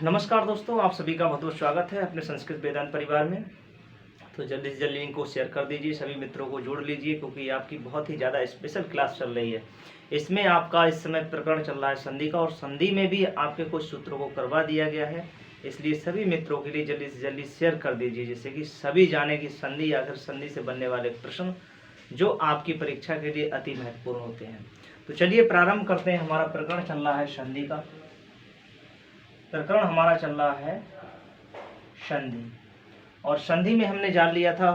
नमस्कार दोस्तों, आप सभी का बहुत बहुत स्वागत है अपने संस्कृत वेदांत परिवार में। तो जल्दी से जल्दी लिंक को शेयर कर दीजिए, सभी मित्रों को जोड़ लीजिए, क्योंकि आपकी बहुत ही ज़्यादा स्पेशल क्लास चल रही है। इसमें आपका इस समय प्रकरण चल रहा है संधि का, और संधि में भी आपके कुछ सूत्रों को करवा दिया गया है। इसलिए सभी मित्रों के लिए जल्दी से जल्दी शेयर कर दीजिए, जिससे कि सभी जाने की संधि या फिर संधि से बनने वाले प्रश्न जो आपकी परीक्षा के लिए अति महत्वपूर्ण होते हैं। तो चलिए प्रारंभ करते हैं। हमारा प्रकरण चल रहा है संधि का। प्रकरण हमारा चल रहा है संधि, और संधि में हमने जान लिया था,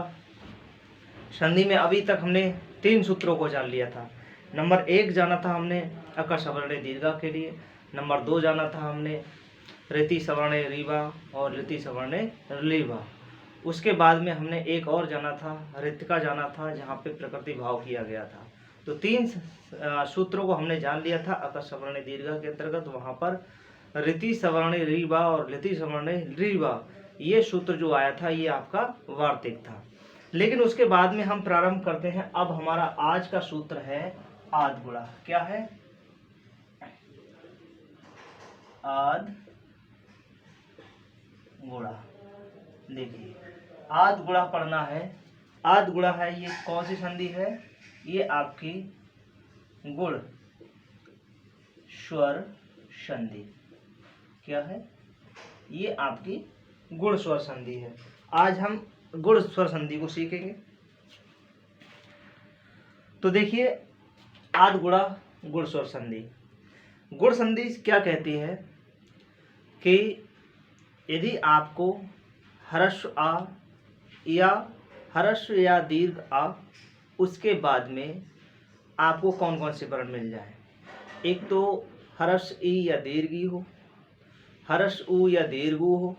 संधि में अभी तक हमने 3 सूत्रों को जान लिया था। नंबर 1 जाना था हमने अक सवर्ण दीर्घा के लिए। नंबर 2 जाना था हमने ऋति सवर्ण रीवा और ऋति सवर्ण लीवा। उसके बाद में हमने एक और जाना था, ऋतिका जाना था, जहाँ पे प्रकृति भाव किया गया था। तो 3 सूत्रों को हमने जान लिया था अक सवर्ण दीर्घा के अंतर्गत। वहाँ पर ऋति सवर्ण रीवा और ऋति सवर्ण रीवा, ये सूत्र जो आया था ये आपका वार्तिक था। लेकिन उसके बाद में हम प्रारंभ करते हैं। अब हमारा आज का सूत्र है आद गुणा। क्या है? आद गुणा। देखिए, आद गुणा पढ़ना है। आद गुणा है, ये कौन सी संधि है? ये आपकी गुण स्वर संधि। क्या है? ये आपकी गुण स्वर संधि है। आज हम गुण स्वर संधि को सीखेंगे। तो देखिए, आद गुणा गुण स्वर संधि। गुण संधि क्या कहती है कि यदि आपको ह्रस्व आ या ह्रस्व या दीर्घ आ, उसके बाद में आपको कौन कौन से वर्ण मिल जाए। एक तो ह्रस्व ई या दीर्घ ई हो, ह्रस्व उ या दीर्घ उ हो,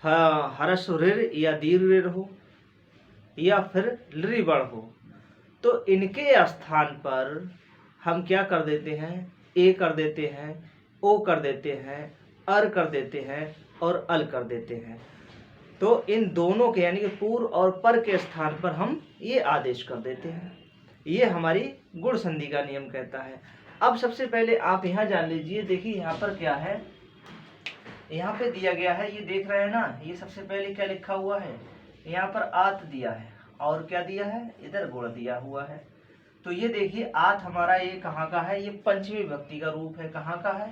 ह्रस्व ऋ या दीर्घ ऋ हो, या फिर लृ वर्ण हो। तो इनके स्थान पर हम क्या कर देते हैं? ए कर देते हैं, ओ कर देते हैं, अर कर देते हैं और अल कर देते हैं। तो इन दोनों के यानी कि पूर्व और पर के स्थान पर हम ये आदेश कर देते हैं। ये हमारी गुण संधि का नियम कहता है। अब सबसे पहले आप यहाँ जान लीजिए। देखिए यहाँ पर क्या है, यहाँ पे दिया गया है, ये देख रहे हैं ना। ये सबसे पहले क्या लिखा हुआ है? यहाँ पर आत दिया है, और क्या दिया है? इधर गुण दिया हुआ है। तो ये देखिए, आत हमारा ये कहाँ का है? ये पंचमी विभक्ति का रूप है। कहाँ का है?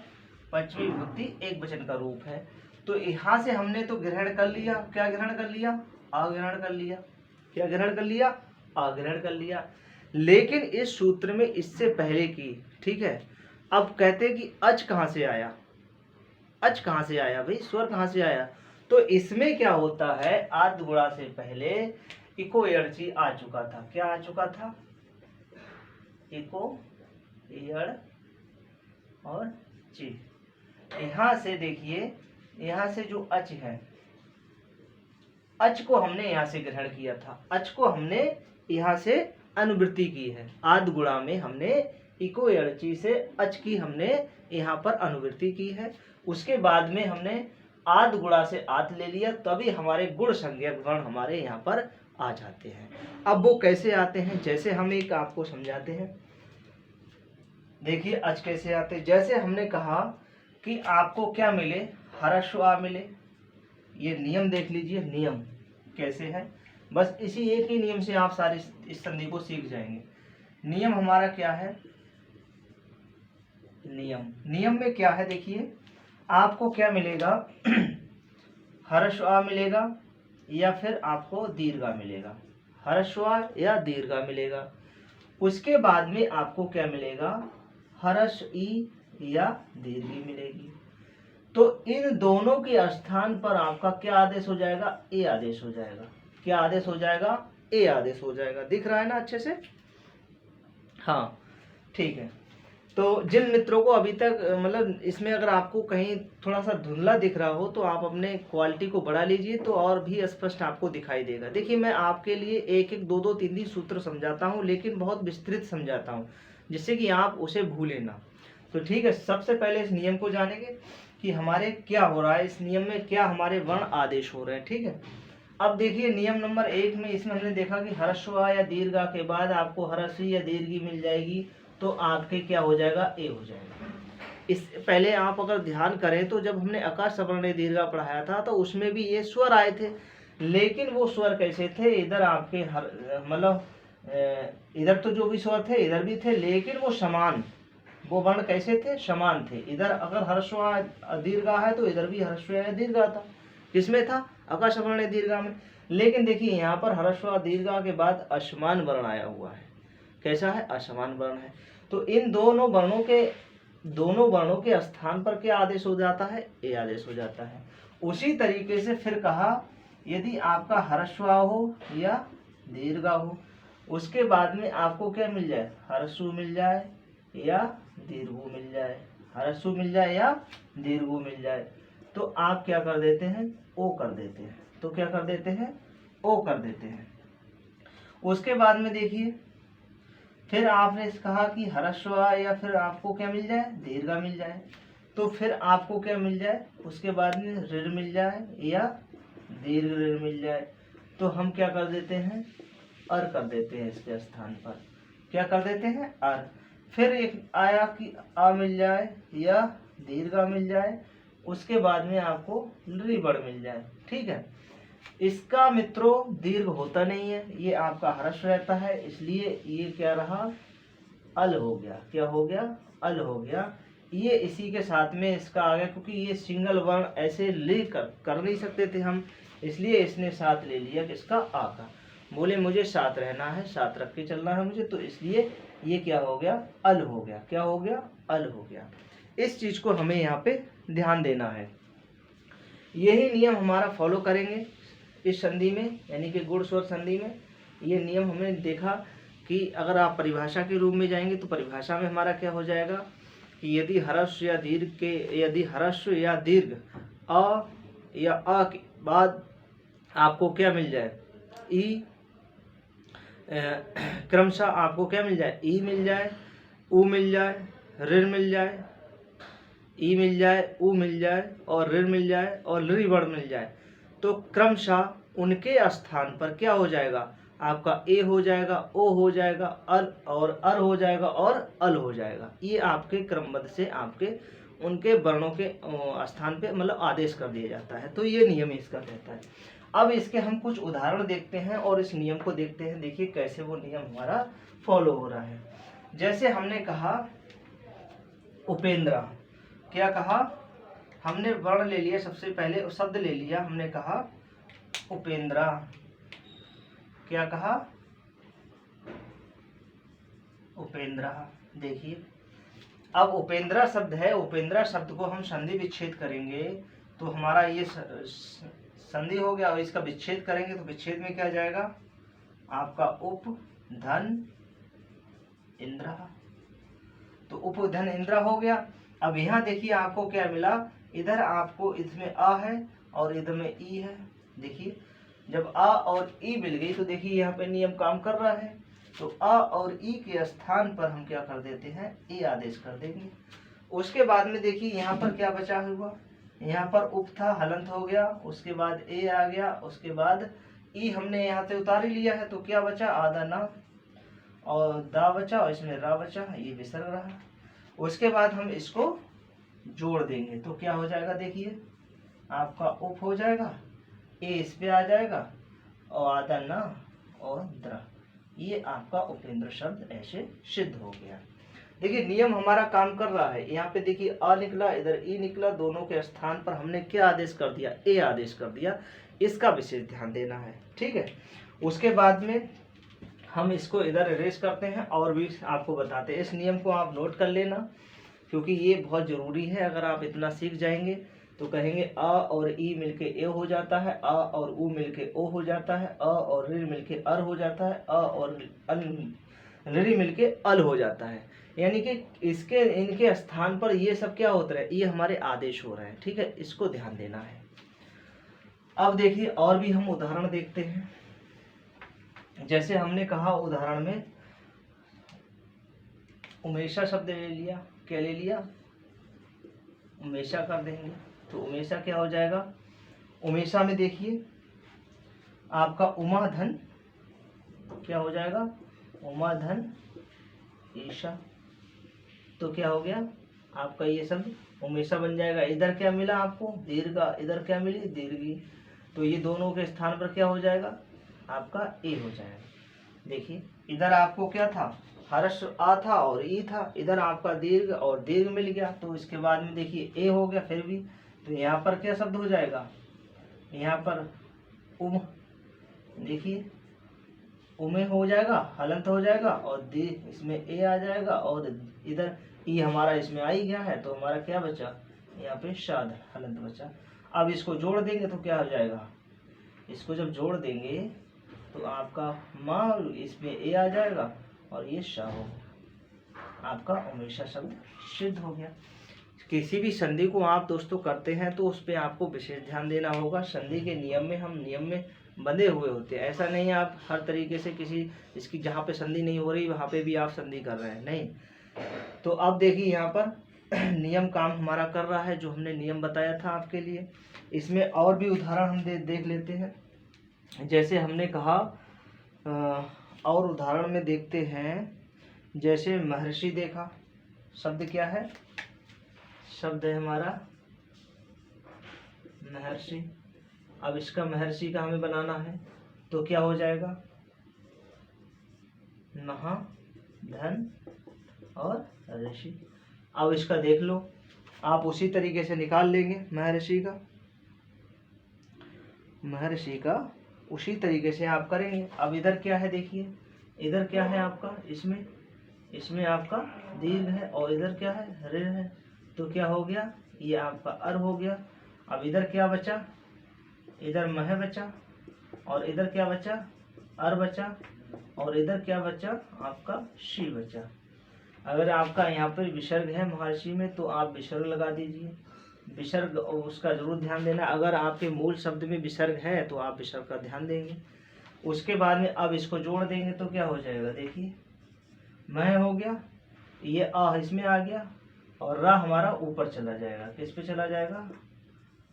पंचमी विभक्ति एक वचन का रूप है। तो यहाँ से हमने तो ग्रहण कर लिया। क्या ग्रहण कर लिया? अग्रहण कर लिया। क्या ग्रहण कर लिया? अग्रहण कर लिया। लेकिन इस सूत्र में इससे पहले की, ठीक है, अब कहते हैं कि अच कहाँ से आया? अच कहाँ से आया भाई? स्वर कहाँ से आया? तो इसमें क्या होता है, आद गुणा से पहले इको एड़ची आ चुका था। क्या आ चुका था? इको एड़ और ची। यहां से देखिए, यहां से जो अच है, अच को हमने यहां से ग्रहण किया था। अच को हमने यहां से अनुवृत्ति की है। आद गुणा में हमने इको एड़ची से अच की हमने यहाँ पर अनुवृत्ति की है। उसके बाद में हमने आद गुणा से आत ले लिया, तभी हमारे गुण संज्ञक वर्ण हमारे यहाँ पर आ जाते हैं। अब वो कैसे आते हैं, जैसे हम एक आपको समझाते हैं। देखिए अच कैसे आते हैं। जैसे हमने कहा कि आपको क्या मिले? ह्रस्व आ मिले। ये नियम देख लीजिए, नियम कैसे है। बस इसी एक ही नियम से आप सारी इस संधि को सीख जाएंगे। नियम हमारा क्या है? नियम में क्या है? देखिए, आपको क्या मिलेगा? ह्रस्व आ मिलेगा या फिर आपको दीर्घ आ मिलेगा। ह्रस्व आ या दीर्घ आ मिलेगा। उसके बाद में आपको क्या मिलेगा? ह्रस्व ई या दीर्घ ई मिलेगी। तो इन दोनों के स्थान पर आपका क्या आदेश हो जाएगा? ए आदेश हो जाएगा। क्या आदेश हो जाएगा? ए आदेश हो जाएगा। दिख रहा है ना अच्छे से? हाँ, ठीक है। तो जिन मित्रों को अभी तक मतलब इसमें अगर आपको कहीं थोड़ा सा धुंधला दिख रहा हो, तो आप अपने क्वालिटी को बढ़ा लीजिए, तो और भी स्पष्ट आपको दिखाई देगा। देखिए, मैं आपके लिए एक एक दो दो तीन तीन सूत्र समझाता हूँ, लेकिन बहुत विस्तृत समझाता हूँ, जिससे कि आप उसे भूलें ना। तो ठीक है, सबसे पहले इस नियम को जानेंगे कि हमारे क्या हो रहा है, इस नियम में क्या हमारे वर्ण आदेश हो रहे हैं। ठीक है, अब देखिए नियम नंबर 1 में इसमें हमने देखा कि ह्रस्व आ या दीर्घ आ के बाद आपको ह्रस्व या दीर्घ मिल जाएगी, तो आपके क्या हो जाएगा? ए हो जाएगा। इस पहले आप अगर ध्यान करें तो जब हमने अकार सवर्ण दीर्घा पढ़ाया था तो उसमें भी ये स्वर आए थे, लेकिन वो स्वर कैसे थे, इधर आपके हर मतलब इधर तो जो भी स्वर थे इधर भी थे, लेकिन वो समान, वो वर्ण कैसे थे, समान थे। इधर अगर ह्रस्व दीर्घा है तो इधर भी ह्रस्व दीर्घा था, किसमें था, अकार सवर्ण दीर्घा में। लेकिन देखिए यहाँ पर ह्रस्व दीर्घा के बाद असमान वर्ण आया हुआ है, कैसा है, असमान वर्ण है। तो इन दोनों वर्णों के स्थान पर क्या आदेश हो जाता है, ए आदेश हो जाता है। उसी तरीके से फिर कहा यदि आपका ह्रस्व हो या दीर्घा हो, उसके बाद में आपको क्या मिल जाए, ह्रस्व मिल जाए या दीर्घ मिल जाए, ह्रस्व मिल जाए या दीर्घ मिल जाए, तो आप क्या कर देते हैं, ओ कर देते हैं। तो क्या कर देते हैं, ओ कर देते हैं। उसके बाद में देखिए फिर आपने कहा कि ह्रस्व या फिर आपको क्या मिल जाए, दीर्घा मिल जाए, तो फिर आपको क्या मिल जाए, उसके बाद में ऋण मिल जाए या दीर्घ ऋण मिल जाए, तो हम क्या कर देते हैं, अर कर देते हैं। इसके स्थान पर क्या कर देते हैं, अर। फिर एक आया कि आ मिल जाए या दीर्घा मिल जाए, उसके बाद में आपको ऋण मिल जाए, ठीक है। इसका मित्रों दीर्घ होता नहीं है, ये आपका ह्रस्व रहता है, इसलिए ये क्या रहा, अल हो गया। क्या हो गया, अल हो गया। ये इसी के साथ में इसका आ गया, क्योंकि ये सिंगल वर्ण ऐसे लेकर कर नहीं सकते थे हम, इसलिए इसने साथ ले लिया किसका, आ का। बोले मुझे साथ रहना है, साथ रख के चलना है मुझे, तो इसलिए ये क्या हो गया, अल हो गया। क्या हो गया, अल हो गया। इस चीज को हमें यहाँ पे ध्यान देना है। यही नियम हमारा फॉलो करेंगे इस संधि में, यानी कि गुण स्वर संधि में। ये नियम हमने देखा कि अगर आप परिभाषा के रूप में जाएंगे तो परिभाषा में हमारा क्या हो जाएगा कि यदि ह्रस्व या दीर्घ के, यदि ह्रस्व या दीर्घ अ या अ के बाद आपको क्या मिल जाए, ई, क्रमशः आपको क्या मिल जाए, ई मिल जाए, उ मिल जाए, ऋण मिल जाए, ई मिल जाए, उ मिल जाए और ऋण मिल जाए और लृ वर्ण मिल जाए, तो क्रमशः उनके स्थान पर क्या हो जाएगा, आपका ए हो जाएगा, ओ हो जाएगा, अल और अर हो जाएगा और अल हो जाएगा। ये आपके क्रमबद्ध से आपके उनके वर्णों के स्थान पे मतलब आदेश कर दिया जाता है। तो ये नियम इसका कहता है। अब इसके हम कुछ उदाहरण देखते हैं और इस नियम को देखते हैं, देखिए कैसे वो नियम हमारा फॉलो हो रहा है। जैसे हमने कहा उपेंद्र, क्या कहा, हमने वर्ण ले लिया, सबसे पहले शब्द ले लिया, हमने कहा उपेंद्र। क्या कहा, उपेंद्र। देखिए अब उपेंद्र शब्द है, उपेंद्र शब्द को हम संधि विच्छेद करेंगे तो हमारा ये संधि हो गया, और इसका विच्छेद करेंगे तो विच्छेद में क्या जाएगा, आपका उप धन इंद्र। तो उप धन इंद्र हो गया। अब यहाँ देखिए आपको क्या मिला, इधर आपको इसमें आ है और इधर में ई है। देखिए जब आ और ई मिल गई तो देखिए यहाँ पे नियम काम कर रहा है, तो आ और ई के स्थान पर हम क्या कर देते हैं, ए आदेश कर देंगे। उसके बाद में देखिए यहाँ पर क्या बचा हुआ, यहाँ पर उप था, हलंत हो गया, उसके बाद ए आ गया, उसके बाद ई हमने यहाँ से उतार ही लिया है, तो क्या बचा, आधा ना और दा बचा और इसमें रा बचा, ये विसर्ग रहा। उसके बाद हम इसको जोड़ देंगे तो क्या हो जाएगा, देखिए आपका उप हो जाएगा, ए इस पे आ जाएगा और आधा न और द्र, ये आपका उपेंद्र शब्द ऐसे सिद्ध हो गया। देखिए नियम हमारा काम कर रहा है। यहाँ पे देखिए आ निकला, इधर ई निकला, दोनों के स्थान पर हमने क्या आदेश कर दिया, ए आदेश कर दिया। इसका विशेष ध्यान देना है, ठीक है। उसके बाद में हम इसको इधर इरेज करते हैं और भी आपको बताते हैं। इस नियम को आप नोट कर लेना, क्योंकि ये बहुत ज़रूरी है। अगर आप इतना सीख जाएंगे तो कहेंगे आ और ई मिलके ए हो जाता है, आ और उ मिलके ओ हो जाता है, अ और ऋ मिलके अर हो जाता है, अ और ऋ मिलके अल हो जाता है। यानी कि इसके इनके स्थान पर ये सब क्या होता है, ये हमारे आदेश हो रहे हैं, ठीक है। इसको ध्यान देना है। अब देखिए और भी हम उदाहरण देखते हैं। जैसे हमने कहा उदाहरण में उमेशा शब्द ले लिया, क्या ले लिया, उमेशा कर देंगे, तो उमेशा क्या हो जाएगा, उमेशा में देखिए आपका उमा धन क्या हो जाएगा, उमा धन ईशा, तो क्या हो गया, आपका ये शब्द उमेशा बन जाएगा। इधर क्या मिला आपको, दीर्घा, इधर क्या मिली, दीर्घी। तो ये दोनों के स्थान पर क्या हो जाएगा, आपका ए हो जाएगा। देखिए इधर आपको क्या था, हर्ष आ था और ई था, इधर आपका दीर्घ और दीर्घ मिल गया, तो इसके बाद में देखिए ए हो गया फिर भी। तो यहाँ पर क्या शब्द हो जाएगा, यहाँ पर उम, देखिए उमे हो जाएगा, हलंत हो जाएगा, और दी इसमें ए आ जाएगा, और इधर ई हमारा इसमें आ ही गया है, तो हमारा क्या बचा, यहाँ पे शाद हलंत बचा। अब इसको जोड़ देंगे तो क्या हो जाएगा, इसको जब जोड़ देंगे तो आपका माँ, इसमें ए आ जाएगा और ये शाह हो गया, आपका उमेशा शब्द सिद्ध हो गया। किसी भी संधि को आप दोस्तों करते हैं तो उस पर आपको विशेष ध्यान देना होगा। संधि के नियम में हम नियम में बंधे हुए होते हैं, ऐसा नहीं आप हर तरीके से किसी इसकी जहाँ पे संधि नहीं हो रही वहाँ पे भी आप संधि कर रहे हैं, नहीं। तो अब देखिए यहाँ पर नियम काम हमारा कर रहा है, जो हमने नियम बताया था आपके लिए। इसमें और भी उदाहरण हम देख लेते हैं। जैसे हमने कहा और उदाहरण में देखते हैं, जैसे महर्षि देखा, शब्द क्या है, शब्द है हमारा महर्षि। अब इसका महर्षि का हमें बनाना है, तो क्या हो जाएगा, महा, धन और ऋषि। अब इसका देख लो, आप उसी तरीके से निकाल लेंगे महर्षि का, महर्षि का उसी तरीके से आप करेंगे। अब इधर क्या है, देखिए इधर क्या है आपका, इसमें आपका दीर्घ है और इधर क्या है, ऋ है, तो क्या हो गया, ये आपका अर हो गया। अब इधर क्या बचा, इधर मह बचा, और इधर क्या बचा, अर बचा, और इधर क्या बचा, आपका शी बचा। अगर आपका यहाँ पर विसर्ग है महर्षि में तो आप विसर्ग लगा दीजिए, विसर्ग उसका जरूर ध्यान देना। अगर आपके मूल शब्द में विसर्ग है तो आप विसर्ग का ध्यान देंगे। उसके बाद में अब इसको जोड़ देंगे तो क्या हो जाएगा, देखिए मह हो गया, ये आ इसमें आ गया, और रा हमारा ऊपर चला जाएगा, किस पे चला जाएगा,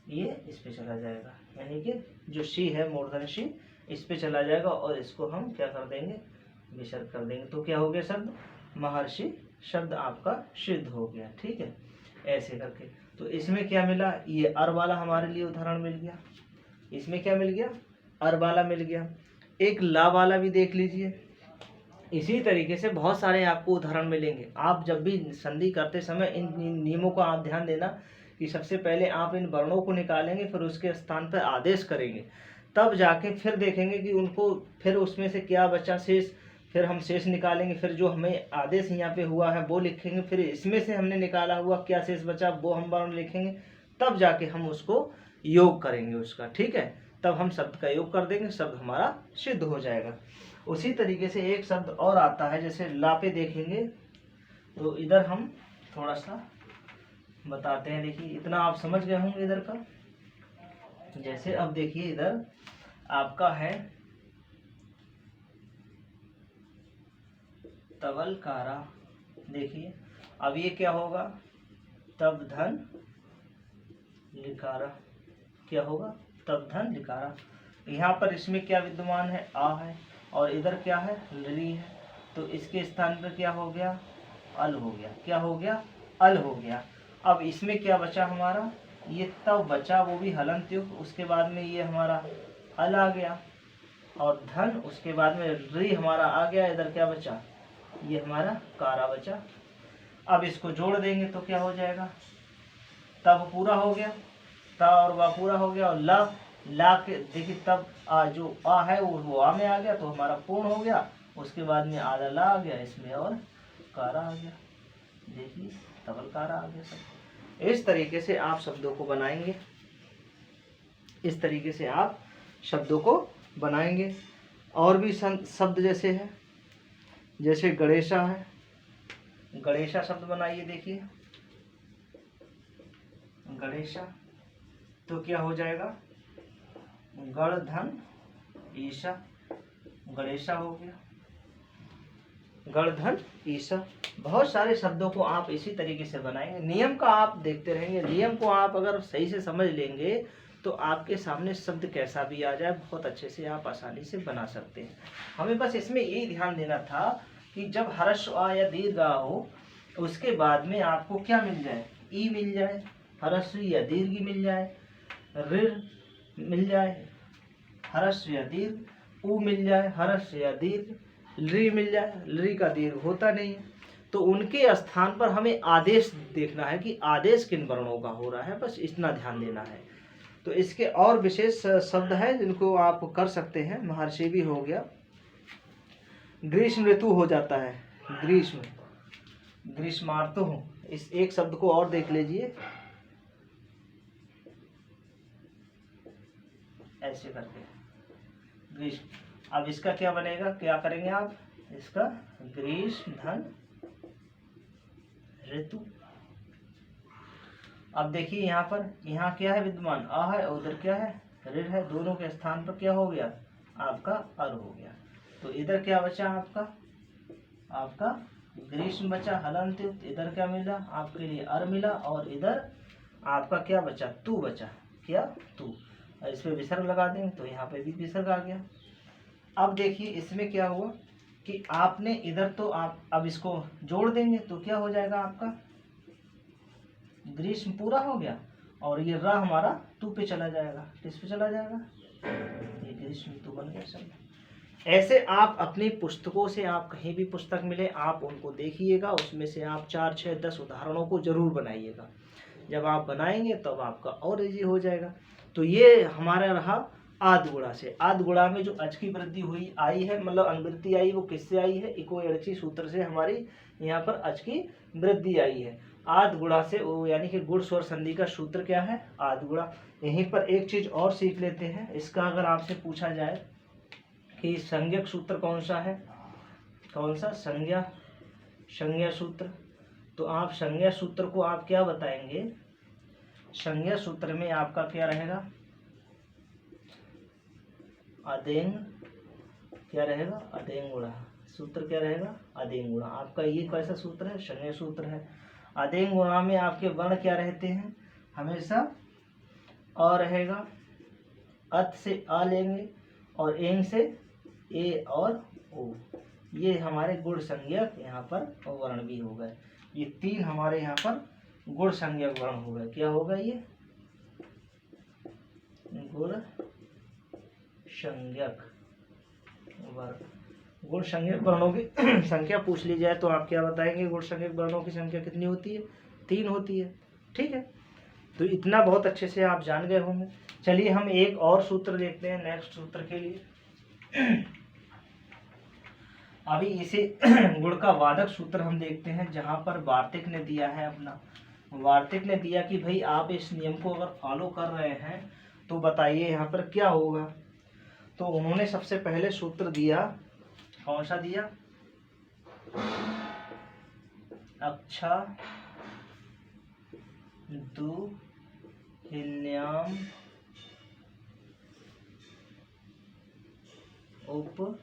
ये इस पे चला जाएगा, यानी कि जो शी है मूर्धन शी इस पे चला जाएगा, और इसको हम क्या कर देंगे, विसर्ग कर देंगे। तो क्या हो गया, शब्द महर्षि शब्द आपका सिद्ध हो गया। ठीक है, ऐसे करके। तो इसमें क्या मिला, ये अर वाला हमारे लिए उदाहरण मिल गया। इसमें क्या मिल गया, अर वाला मिल गया। एक ला वाला भी देख लीजिए। इसी तरीके से बहुत सारे आपको उदाहरण मिलेंगे। आप जब भी संधि करते समय इन नियमों का आप ध्यान देना कि सबसे पहले आप इन वर्णों को निकालेंगे, फिर उसके स्थान पर आदेश करेंगे, तब जाके फिर देखेंगे कि उनको फिर उसमें से क्या बचा शेष, फिर हम शेष निकालेंगे, फिर जो हमें आदेश यहाँ पे हुआ है वो लिखेंगे, फिर इसमें से हमने निकाला हुआ क्या शेष बचा वो हम वर्ण लिखेंगे, तब जाके हम उसको योग करेंगे उसका। ठीक है, तब हम शब्द का योग कर देंगे, शब्द हमारा सिद्ध हो जाएगा। उसी तरीके से एक शब्द और आता है, जैसे ला पे देखेंगे तो इधर हम थोड़ा सा बताते हैं। देखिए इतना आप समझ गए होंगे इधर का। जैसे अब देखिए इधर आपका है तवलकारा। देखिए अब ये क्या होगा, तब धन लिकारा, क्या होगा, तब धन लिकारा। यहाँ पर इसमें क्या विद्यमान है, आ है, और इधर क्या है, लरी है, तो इसके स्थान पर क्या हो गया, अल हो गया। क्या हो गया, अल हो गया। अब इसमें क्या बचा हमारा, ये तब बचा, वो भी हलंत युक्त, उसके बाद में ये हमारा अल आ गया, और धन उसके बाद में री हमारा आ गया। इधर क्या बचा, ये हमारा कारा बचा। अब इसको जोड़ देंगे तो क्या हो जाएगा, तब पूरा हो गया, ता और वा पूरा हो गया, और ला के देखिए तब आ जो आ है वो आ में आ गया, तो हमारा पूर्ण हो गया। उसके बाद में आधा ला आ गया इसमें, और कारा आ गया। देखिए तबल कारा आ गया सब। इस तरीके से आप शब्दों को बनाएंगे, इस तरीके से आप शब्दों को बनाएंगे। और भी शब्द जैसे है, जैसे गणेशा है, गणेशा शब्द बनाइए। देखिए गणेशा, तो क्या हो जाएगा, गण धन ईशा, गणेशा हो गया, गण धन ईशा। बहुत सारे शब्दों को आप इसी तरीके से बनाएंगे। नियम का आप देखते रहेंगे, नियम को आप अगर सही से समझ लेंगे तो आपके सामने शब्द कैसा भी आ जाए बहुत अच्छे से आप आसानी से बना सकते हैं। हमें बस इसमें यही ध्यान देना था कि जब हर्ष आ या दीर्घ आ हो उसके बाद में आपको क्या मिल जाए, ई मिल जाए, ह्रस्व या दीर्घ मिल जाए, ऋ मिल जाए, ह्रस्व या दीर्घ, उ मिल जाए, ह्रस्व या दीर्घ, लृ मिल जाए, लृ का दीर्घ होता नहीं है। तो उनके स्थान पर हमें आदेश देखना है कि आदेश किन वर्णों का हो रहा है, बस इतना ध्यान देना है। तो इसके और विशेष शब्द हैं जिनको आप कर सकते हैं। महर्षि भी हो गया, ग्रीष्म ऋतु हो जाता है, ग्रीष्म, ग्रीष्मार्तो। इस एक शब्द को और देख लीजिए, ऐसे करके ग्रीष्म। अब इसका क्या बनेगा, क्या करेंगे आप, इसका ग्रीष्म धन ऋतु। अब देखिए यहाँ पर, यहाँ क्या है विद्यमान, आ है और उधर क्या है, ऋ है। दोनों के स्थान पर क्या हो गया, आपका अर हो गया। तो इधर क्या बचा आपका, आपका ग्रीष्म बचा हलंत। इधर क्या मिला आपके लिए, अर मिला, और इधर आपका क्या बचा, तू बचा, क्या, तू। इस पे विसर्ग लगा देंगे तो यहाँ पे भी विसर्ग आ गया। अब देखिए इसमें क्या हुआ कि आपने इधर तो आप अब इसको जोड़ देंगे तो क्या हो जाएगा, आपका ग्रीष्म पूरा हो गया, और ये रा हमारा तू पे चला जाएगा। किस पे चला जाएगा, ये ग्रीष्म तू बन गया शब्द। ऐसे आप अपनी पुस्तकों से, आप कहीं भी पुस्तक मिले आप उनको देखिएगा, उसमें से आप 4, 6, 10 उदाहरणों को जरूर बनाइएगा। जब आप बनाएंगे तब आपका और इजी हो जाएगा। तो ये हमारा रहा आद गुणा से। आद गुणा में जो अच की वृद्धि हुई आई है, मतलब अनुवृत्ति आई, वो किससे आई है, इको एड़ची सूत्र से हमारी यहाँ पर अच की वृद्धि आई है। आद गुणा से, वो यानी कि गुण स्वर संधि का सूत्र क्या है, आद गुणा। यहीं पर एक चीज और सीख लेते हैं, इसका अगर आपसे पूछा जाए कि संज्ञक सूत्र कौन सा है, कौन सा, संज्ञा, संज्ञा सूत्र। तो आप संज्ञा सूत्र को आप क्या बताएंगे, संज्ञा सूत्र में आपका क्या रहेगा, अदेंग, क्या रहेगा, अदेंग गुणा। सूत्र क्या रहेगा, अदेंग गुणा। आपका ये कैसा सूत्र है, संज्ञा सूत्र है। अदेंग गुणा में आपके वर्ण क्या रहते हैं, हमेशा अ रहेगा, अत से अ लेंगे, और एंग से ए और ओ। ये हमारे गुण संज्ञक यहाँ पर वर्ण भी हो गए। ये 3 हमारे यहाँ पर गुण संज्ञक वर्ण हो गए। क्या होगा, ये गुण संज्ञक वर्ण। गुण संज्ञक वर्णों की संख्या पूछ ली जाए तो आप क्या बताएंगे, गुण संज्ञक वर्णों की संख्या कितनी होती है, 3 होती है। ठीक है, तो इतना बहुत अच्छे से आप जान गए होंगे। चलिए हम एक और सूत्र देखते हैं नेक्स्ट सूत्र के लिए। अभी इसे गुण का वादक सूत्र हम देखते हैं, जहां पर वार्तिक ने दिया है अपना, वार्तिक ने दिया कि भाई आप इस नियम को अगर फॉलो कर रहे हैं तो बताइए यहाँ पर क्या होगा। तो उन्होंने सबसे पहले सूत्र दिया, कौन सा दिया, अक्षा दुहिल्याम उप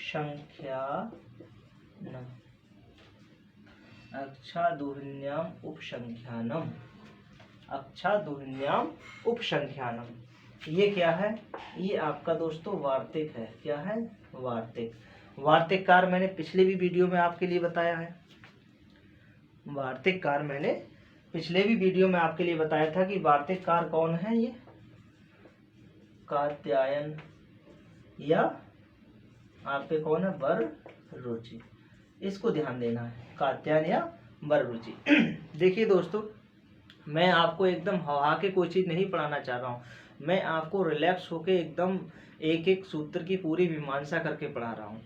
संख्यानम, अक्षा दुहिल्याम उपसंख्यानम, अक्षा दुहिल्याम उपसंख्यानम। ये क्या है, ये आपका दोस्तों वार्तिक है। क्या है, वार्तिक। वार्तिककार मैंने पिछले भी वीडियो में आपके लिए बताया है, वार्तिककार मैंने पिछले भी वीडियो में आपके लिए बताया था कि वार्तिककार कौन है, ये कात्यायन या आपके कौन है, वररुचि। इसको ध्यान देना है, कात्यायन या वररुचि। देखिए दोस्तों, मैं आपको एकदम हवा के कोई चीज़ नहीं पढ़ाना चाह रहा हूँ, मैं आपको रिलैक्स होके एकदम एक एक सूत्र की पूरी मीमांसा करके पढ़ा रहा हूँ,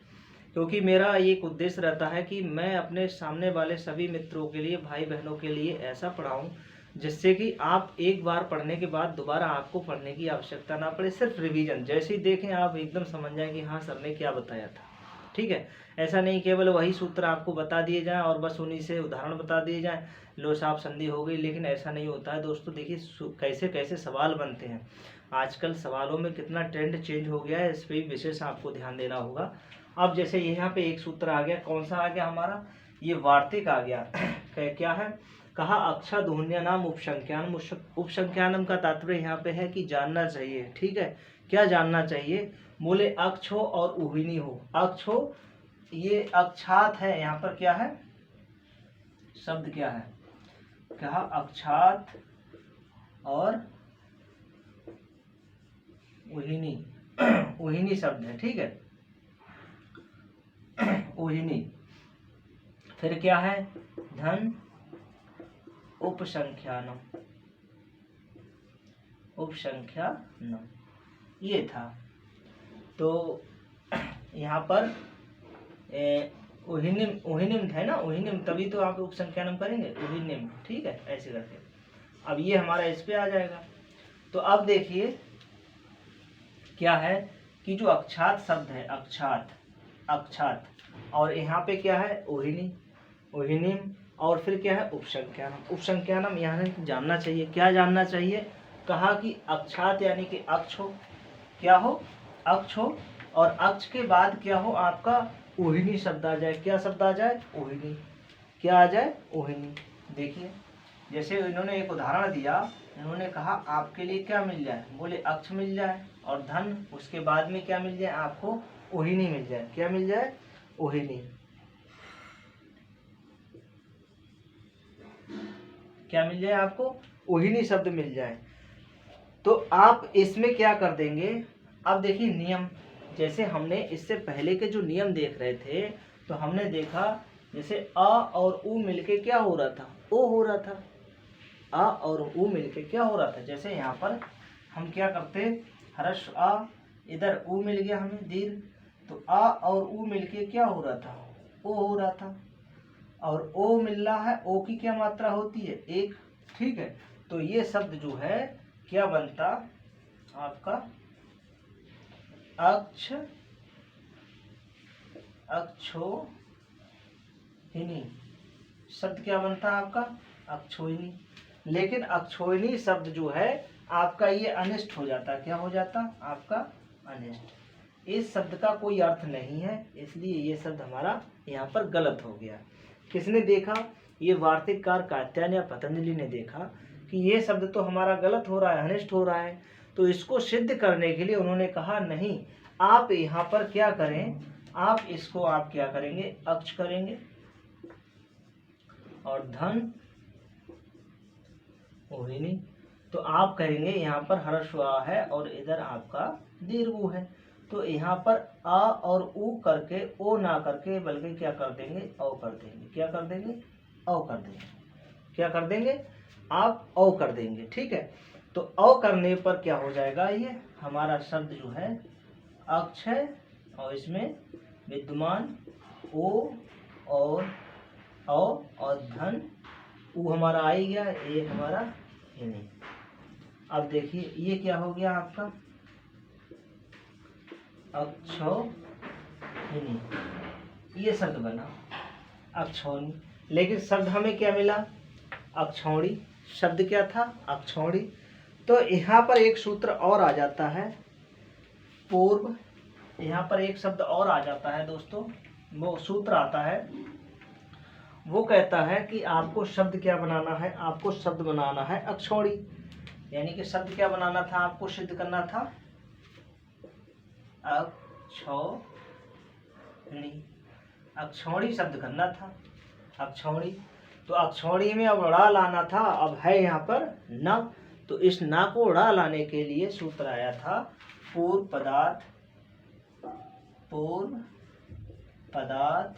क्योंकि मेरा एक उद्देश्य रहता है कि मैं अपने सामने वाले सभी मित्रों के लिए, भाई बहनों के लिए ऐसा पढ़ाऊँ जिससे कि आप एक बार पढ़ने के बाद दोबारा आपको पढ़ने की आवश्यकता ना पड़े, सिर्फ रिवीजन। जैसे ही देखें आप एकदम समझ जाएं कि हाँ सर ने क्या बताया था। ठीक है, ऐसा नहीं केवल वही सूत्र आपको बता दिए जाएं और बस उन्हीं से उदाहरण बता दिए जाएं, लो साहब संधि हो गई, लेकिन ऐसा नहीं होता है दोस्तों। देखिए कैसे कैसे सवाल बनते हैं, आजकल सवालों में कितना ट्रेंड चेंज हो गया है, इस पर विशेष आपको ध्यान देना होगा। अब जैसे यहाँ पे एक सूत्र आ गया, कौन सा आ गया हमारा, ये वार्तिक आ गया। क्या है, कहा अक्षा दुहिल्यानाम उपसंख्यानम। उपसंख्यानम का तात्पर्य यहाँ पे है कि जानना चाहिए। ठीक है, क्या जानना चाहिए, बोले अक्ष हो और उहिनी हो, अक्ष हो ये अक्षात है, यहाँ पर क्या है, शब्द क्या है, कहा अक्षात और उहिनी, उहिनी शब्द है, ठीक है, उहिनी। फिर क्या है, धन उपसंख्यानम, उपसंख्यानम, ये था। तो यहाँ पर उहिनिम, उहिनिम है ना, उहिनिम, तभी तो आप उपसंख्यानम करेंगे, उहिनिम, ठीक है, ऐसे करके। अब ये हमारा इस पे आ जाएगा। तो अब देखिए क्या है कि जो अक्षात शब्द है, अक्षात, अक्षात, और यहाँ पे क्या है, उहिनी, उहिनिम, और फिर क्या है, उपसंख्यानम। उपसंख्यानम यहाँ जानना चाहिए, क्या जानना चाहिए, कहा कि अक्षात यानी कि अक्ष हो, क्या हो, अक्ष हो, और अक्ष के बाद क्या हो, आपका उहिनी शब्द आ जाए। क्या शब्द आ जाए, उहिनी, क्या आ जाए, उहिनी। देखिए जैसे इन्होंने एक उदाहरण दिया, इन्होंने कहा आपके लिए क्या मिल जाए, बोले अक्ष मिल जाए और धन, उसके बाद में क्या मिल जाए आपको, उहिनी मिल जाए। क्या मिल जाए, उहिनी। क्या मिल जाए आपको, उहिनी शब्द मिल जाए। तो आप इसमें क्या कर देंगे, अब देखिए नियम, जैसे हमने इससे पहले के जो नियम देख रहे थे, तो हमने देखा जैसे अ और उ मिलके क्या हो रहा था, ओ हो रहा था, अ और उ मिलके क्या हो रहा था। जैसे यहाँ पर हम क्या करते, हर्ष आ, इधर उ मिल गया हमें दीर्घ, तो आ और उ मिलके क्या हो रहा था, ओ हो रहा था, और ओ मिल रहा है, ओ की क्या मात्रा होती है, एक, ठीक है। तो ये शब्द जो है क्या बनता आपका, अक्ष, अक्षोहिनी शब्द क्या बनता है आपका, अक्षोहिनी। लेकिन अक्षोहिनी शब्द जो है आपका ये अनिष्ट हो जाता, क्या हो जाता आपका, अनिष्ट। इस शब्द का कोई अर्थ नहीं है, इसलिए ये शब्द हमारा यहाँ पर गलत हो गया। किसने देखा, ये वार्तिककार कात्यायन या पतंजलि ने देखा कि ये शब्द तो हमारा गलत हो रहा है, अनिष्ट हो रहा है। तो इसको सिद्ध करने के लिए उन्होंने कहा नहीं, आप यहाँ पर क्या करें, आप इसको आप क्या करेंगे, अक्ष करेंगे, और धन उहिनी। तो आप करेंगे यहाँ पर हर्षवा है और इधर आपका दीर्घ है, तो यहाँ पर आ और उ करके ओ ना करके बल्कि क्या कर देंगे, औ कर देंगे। क्या कर देंगे, औ कर देंगे। क्या कर देंगे, आप औ कर देंगे, ठीक है। तो औ करने पर क्या हो जाएगा, ये हमारा शब्द जो है अक्ष है, और इसमें विद्यमान ओ और औ और धन उ हमारा आ ही गया, ये हमारा ये नहीं। अब देखिए ये क्या हो गया आपका, अक्षौहिणी, ये शब्द बना अक्षौणी। लेकिन शब्द हमें क्या मिला, अक्षौणी। शब्द क्या था, अक्षौणी। तो यहाँ पर एक सूत्र और आ जाता है, पूर्व, यहाँ पर एक शब्द और आ जाता है दोस्तों, वो सूत्र आता है, वो कहता है कि आपको शब्द क्या बनाना है, आपको शब्द बनाना है अक्षौणी। यानी कि शब्द क्या बनाना था, आपको सिद्ध करना था अक्षौहिणी, अक्षौणी शब्द करना था, अक्षौणी। तो अक्षौणी में अब ड़ा लाना था, अब है यहाँ पर न, तो इस न को ड़ा लाने के लिए सूत्र आया था पूर्व पदार्थ, पूर्व पदार्थ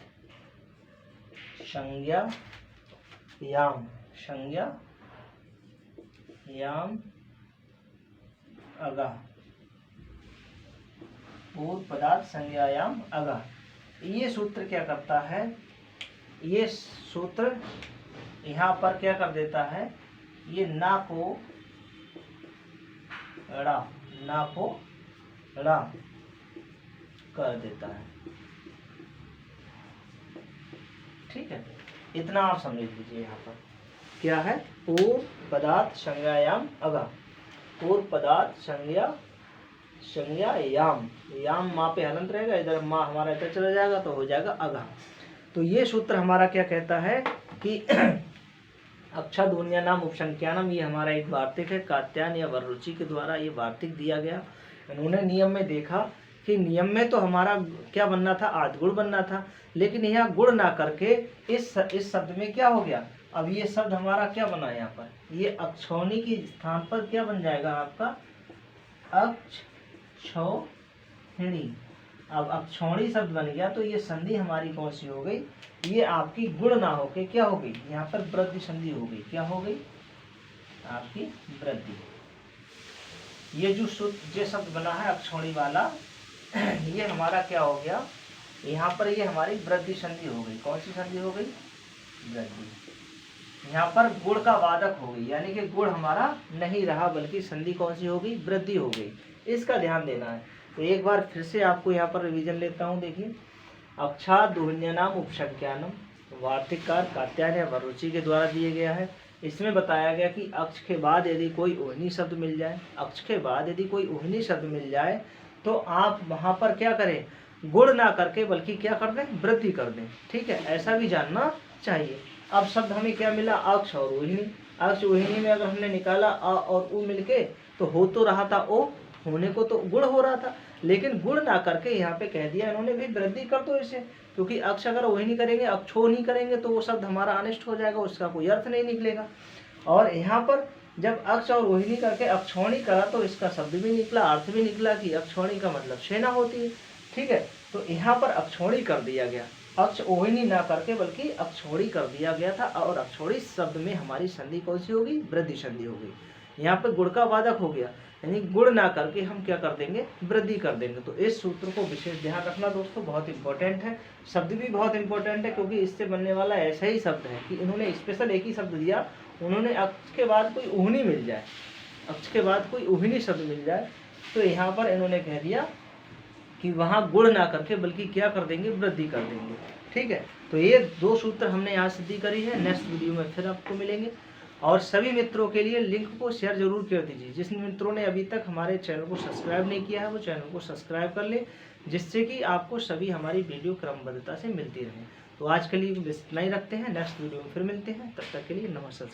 संज्ञा याम, संज्ञा याम अगः, पूर्व पदार्थ संज्ञायाम अगः। ये सूत्र क्या करता है, ये सूत्र यहाँ पर क्या कर देता है, ये ना को ड़ा, ना को ड़ा कर देता है, ठीक है। इतना आप समझ लीजिए। यहाँ पर क्या है, पूर्व पदार्थ संज्ञायाम अगः, पूर्व पदार्थ संज्ञा, संज्ञा याम, याम माँ पे हलंत रहेगा, इधर माँ हमारा इधर चला जाएगा तो हो जाएगा अगः। तो ये सूत्र हमारा क्या कहता है कि अक्षा ध्वनिया नाम उपसंख्यानम, ये हमारा एक वार्तिक है, कात्यायन या वररुचि के द्वारा ये वार्तिक दिया गया। उन्होंने नियम में देखा कि नियम में तो हमारा क्या बनना था, आधगुण बनना था, लेकिन यहाँ गुण ना करके इस शब्द में क्या हो गया, अब ये शब्द हमारा क्या बना यहाँ पर, ये अक्षौणी के स्थान पर क्या बन जाएगा आपका अक्षौहिणी। अब अक्षौणी शब्द बन गया तो ये संधि हमारी कौन सी हो गई, ये आपकी गुण ना होके क्या हो गई, यहाँ पर वृद्धि संधि हो गई। क्या हो गई आपकी वृद्धि। ये जो शब्द बना है अक्षौणी वाला, ये हमारा क्या हो गया, यहाँ पर ये हमारी वृद्धि संधि हो गई। कौन सी संधि हो गई, वृद्धि। यहाँ पर गुण का वादक हो गई, यानी कि गुण हमारा नहीं रहा बल्कि संधि कौन सी हो गई, वृद्धि हो गई। इसका ध्यान देना है। तो एक बार फिर से आपको यहाँ पर रिवीजन लेता हूँ। देखिए, अक्षा दोहिन्यानाम उपसंख्यानम वार्तिककार कात्यायन या वरुचि के द्वारा दिए गया है। इसमें बताया गया कि अक्ष के बाद यदि कोई ओहिनी शब्द मिल जाए, अक्ष के बाद यदि कोई ओहिनी शब्द मिल जाए तो आप वहाँ पर क्या करें, गुण ना करके बल्कि क्या कर दें, वृद्धि कर दें। ठीक है, ऐसा भी जानना चाहिए। अब शब्द हमें क्या मिला, अक्ष और ओहिनी। अक्ष ओहिनी में अगर हमने निकाला अ और उ मिलके तो हो तो रहा था ओ, होने को तो गुण हो रहा था, लेकिन गुण ना करके यहाँ पे कह दिया इन्होंने भी वृद्धि कर दो इसे, क्योंकि अक्ष अगर ओहिनी करेंगे, अक्षो नहीं करेंगे तो वो शब्द हमारा अनिष्ट हो जाएगा, उसका कोई अर्थ नहीं निकलेगा। और यहाँ पर जब अक्ष और ओहिनी करके अक्षौणी करा तो इसका शब्द भी निकला, अर्थ भी निकला कि अक्षौणी का मतलब सेना होती है। ठीक है, तो यहाँ पर अक्षौणी कर दिया गया, अक्ष ओहिनी ना करके बल्कि अक्षौणी कर दिया गया था। और अक्षौणी शब्द में हमारी संधि कौन सी होगी, वृद्धि संधि हो गई। यहाँ पर गुण का वादक हो गया, यानी गुण ना करके हम क्या कर देंगे, वृद्धि कर देंगे। तो इस सूत्र को विशेष ध्यान रखना दोस्तों, बहुत इंपॉर्टेंट है। शब्द भी बहुत इंपॉर्टेंट है, क्योंकि इससे बनने वाला ऐसा ही शब्द है कि इन्होंने स्पेशल एक ही शब्द दिया, उन्होंने अक्ष के बाद कोई ओहिनी मिल जाए, अक्ष के बाद कोई ओहिनी शब्द मिल जाए तो यहाँ पर इन्होंने कह दिया कि वहाँ गुण ना करके बल्कि क्या कर देंगे, वृद्धि कर देंगे। ठीक है, तो ये दो सूत्र हमने यहाँ सिद्धि करी है। नेक्स्ट वीडियो में फिर आपको मिलेंगे। और सभी मित्रों के लिए लिंक को शेयर जरूर कर दीजिए। जिस मित्रों ने अभी तक हमारे चैनल को सब्सक्राइब नहीं किया है वो चैनल को सब्सक्राइब कर ले, जिससे कि आपको सभी हमारी वीडियो क्रमबद्धता से मिलती रहे। तो आज के लिए इतना ही रखते हैं, नेक्स्ट वीडियो में फिर मिलते हैं, तब तक के लिए नमस्कार।